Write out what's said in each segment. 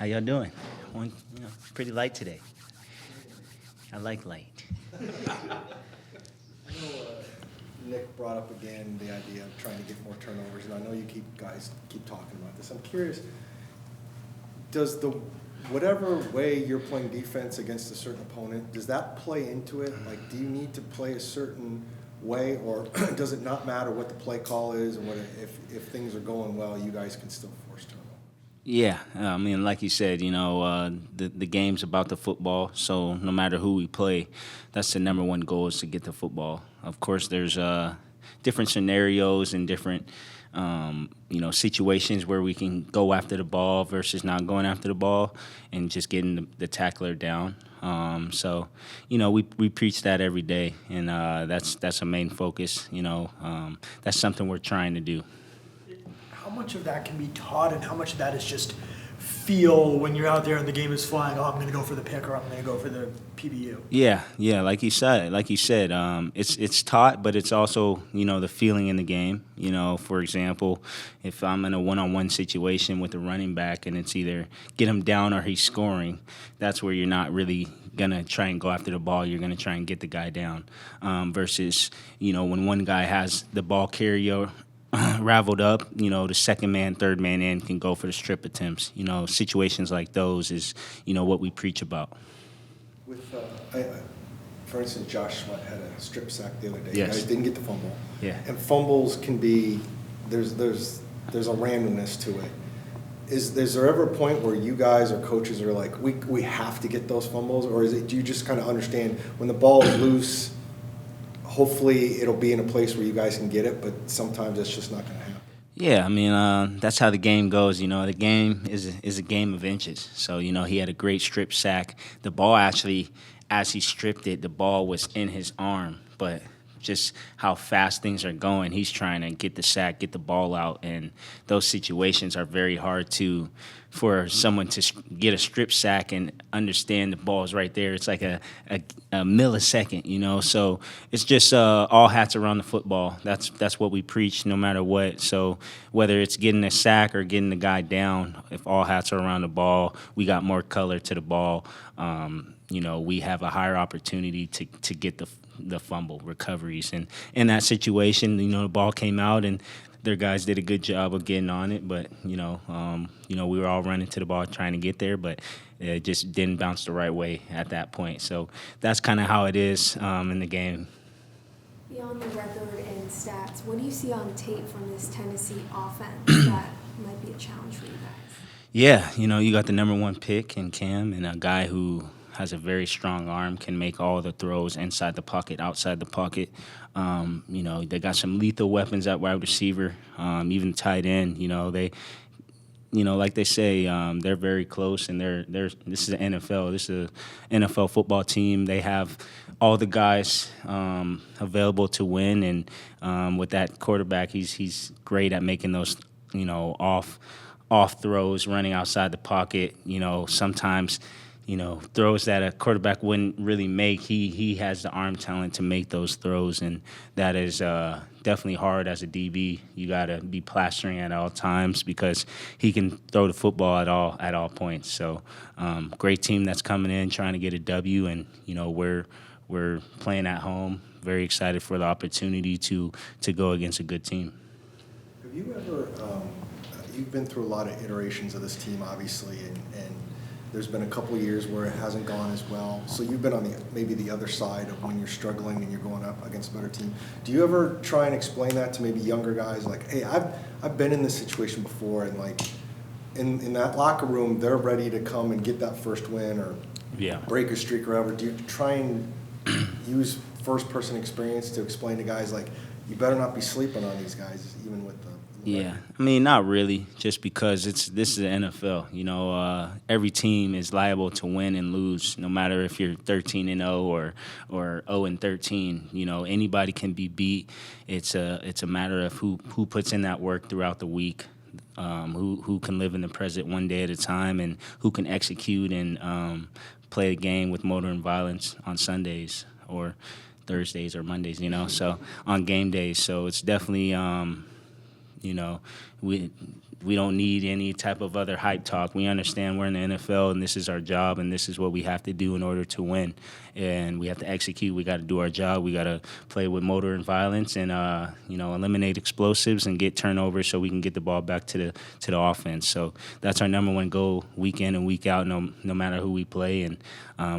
How y'all doing? Pretty light today. I like light. I know Nick brought up again the idea of trying to get more turnovers, and I know you guys keep talking about this. I'm curious, does whatever way you're playing defense against a certain opponent, does that play into it? Like, do you need to play a certain way, or does it not matter what the play call is, and if things are going well, you guys can still force turnovers? Yeah, I mean, like you said, the game's about the football, so no matter who we play, that's the number one goal is to get the football. Of course, there's different scenarios and different, situations where we can go after the ball versus not going after the ball and just getting the tackler down. We preach that every day, and that's a main focus. That's something we're trying to do. How much of that can be taught, and how much of that is just feel when you're out there and the game is flying? Oh, I'm going to go for the pick, or I'm going to go for the PBU. Yeah, like you said, it's taught, but it's also the feeling in the game. For example, if I'm in a one-on-one situation with a running back and it's either get him down or he's scoring, that's where you're not really gonna try and go after the ball. You're gonna try and get the guy down. Versus when one guy has the ball carrier raveled up, the second man, third man in can go for the strip attempts. Situations like those is, what we preach about. With, for instance, Josh Sweat had a strip sack the other day. Yes. You guys didn't get the fumble. Yeah. And fumbles can be, there's a randomness to it. Is there ever a point where you guys or coaches are like, we have to get those fumbles, or do you just kind of understand when the ball is loose, hopefully it'll be in a place where you guys can get it, but sometimes it's just not going to happen? Yeah, I mean, that's how the game goes. The game is a game of inches. So, he had a great strip sack. The ball actually, as he stripped it, the ball was in his arm. But just how fast things are going, he's trying to get the sack, get the ball out. And those situations are very hard for someone to get a strip sack and understand the ball's right there. It's like a millisecond, So it's just all hats around the football. That's what we preach no matter what. So whether it's getting a sack or getting the guy down, if all hats are around the ball, we got more color to the ball. We have a higher opportunity to get the fumble recoveries. And in that situation, the ball came out and their guys did a good job of getting on it, but we were all running to the ball trying to get there, but it just didn't bounce the right way at that point. So that's kind of how it is in the game. Beyond the record and stats, what do you see on tape from this Tennessee offense that might be a challenge for you guys? Yeah, you got the number one pick in Cam, and a guy who has a very strong arm, can make all the throws inside the pocket, outside the pocket. They got some lethal weapons at wide receiver, even tight end. Like they say, they're very close, and this is the NFL. This is an NFL football team. They have all the guys available to win, and with that quarterback, he's great at making those off throws, running outside the pocket. Sometimes throws that a quarterback wouldn't really make. He has the arm talent to make those throws, and that is definitely hard as a DB. You got to be plastering at all times because he can throw the football at all points. So great team that's coming in trying to get a W, and we're playing at home. Very excited for the opportunity to go against a good team. Have you ever you've been through a lot of iterations of this team, obviously, and there's been a couple of years where it hasn't gone as well. So you've been on maybe the other side of when you're struggling and you're going up against a better team. Do you ever try and explain that to maybe younger guys? Like, hey, I've been in this situation before, and like in that locker room, they're ready to come and get that first win or break a streak or whatever. Do you try and use first-person experience to explain to guys like, you better not be sleeping on these guys, even with the Yeah, I mean, not really, just because this is the NFL. Every team is liable to win and lose, no matter if you're 13-0 or 0-13. Anybody can be beat. It's a matter of who puts in that work throughout the week, who can live in the present one day at a time, and who can execute and play the game with motor and violence on Sundays or Thursdays or Mondays. So on game days. So it's definitely. we don't need any type of other hype talk. We understand we're in the NFL and this is our job and this is what we have to do in order to win. And we have to execute. We got to do our job. We got to play with motor and violence and, eliminate explosives and get turnovers so we can get the ball back to the offense. So that's our number one goal week in and week out, no matter who we play. And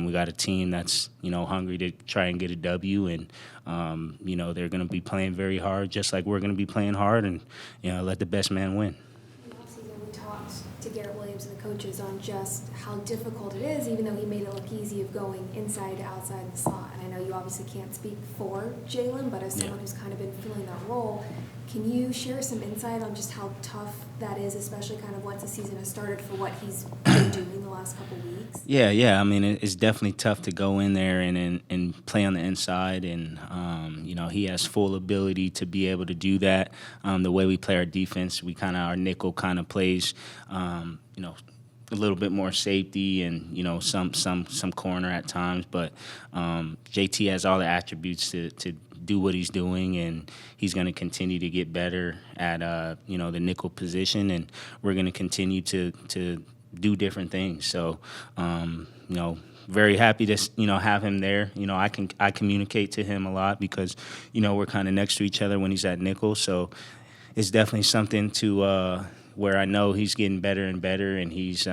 we got a team that's, hungry to try and get a W. And, they're going to be playing very hard just like we're going to be playing hard and, let the best man win. We talked to Garrett Williams and the coaches on just how difficult it is, even though he made it look easy of going inside to outside the slot. And I know you obviously can't speak for Jalen, but as someone who's kind of been filling that role, can you share some insight on just how tough that is, especially kind of once the season has started for what he's been doing the last couple weeks? Yeah. I mean, it's definitely tough to go in there and play on the inside. And, he has full ability to be able to do that. The way we play our defense, our nickel kind of plays, a little bit more safety and, some corner at times. But JT has all the attributes to do what he's doing, and he's going to continue to get better at, the nickel position. And we're going to continue to do different things. So, very happy to have him there. I communicate to him a lot because we're kind of next to each other when he's at nickel. So it's definitely something to where I know he's getting better and better, and he's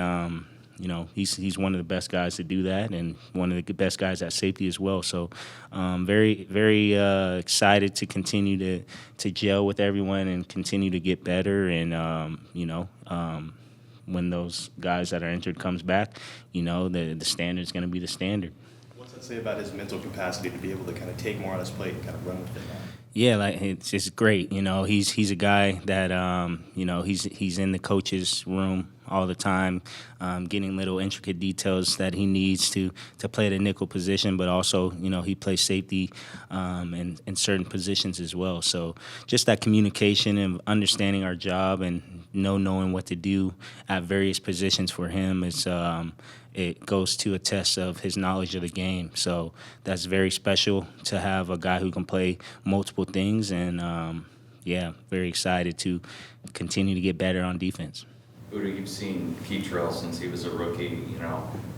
he's one of the best guys to do that, and one of the best guys at safety as well. So very very excited to continue to gel with everyone and continue to get better, and when those guys that are injured comes back, the standard's going to be the standard. What's that say about his mental capacity to be able to kind of take more on his plate and kind of run with it now? Yeah, it's just great. He's a guy that he's in the coach's room all the time, getting little intricate details that he needs to play the nickel position, but also he plays safety in certain positions as well. So just that communication and understanding our job and knowing what to do at various positions for him is it goes to a test of his knowledge of the game. So that's very special to have a guy who can play multiple things, and very excited to continue to get better on defense. Budda, you've seen Keitrell since he was a rookie,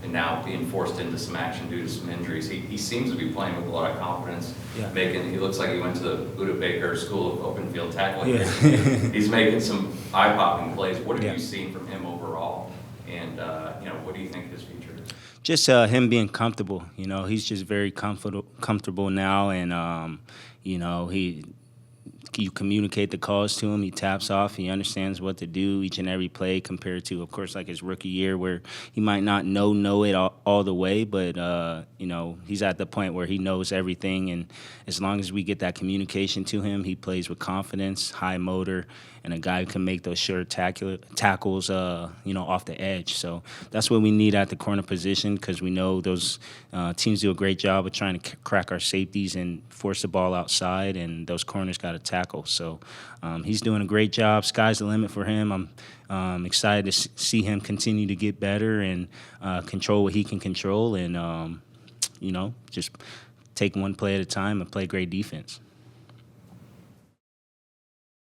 and now being forced into some action due to some injuries. He seems to be playing with a lot of confidence. Yeah. He looks like he went to the Budda Baker School of Open Field Tackling. Yeah. He's making some eye-popping plays. What have you seen from him overall? And, what do you think his future is? Just him being comfortable. He's just very comfortable now, and, you communicate the calls to him. He taps off. He understands what to do each and every play compared to, of course, like his rookie year where he might not know it all the way, but, he's at the point where he knows everything. And as long as we get that communication to him, he plays with confidence, high motor, and a guy who can make those sure tackles, off the edge. So that's what we need at the corner position because we know those teams do a great job of trying to crack our safeties and force the ball outside, and those corners got to tackle. So he's doing a great job. Sky's the limit for him. I'm excited to see him continue to get better and control what he can control and, just take one play at a time and play great defense.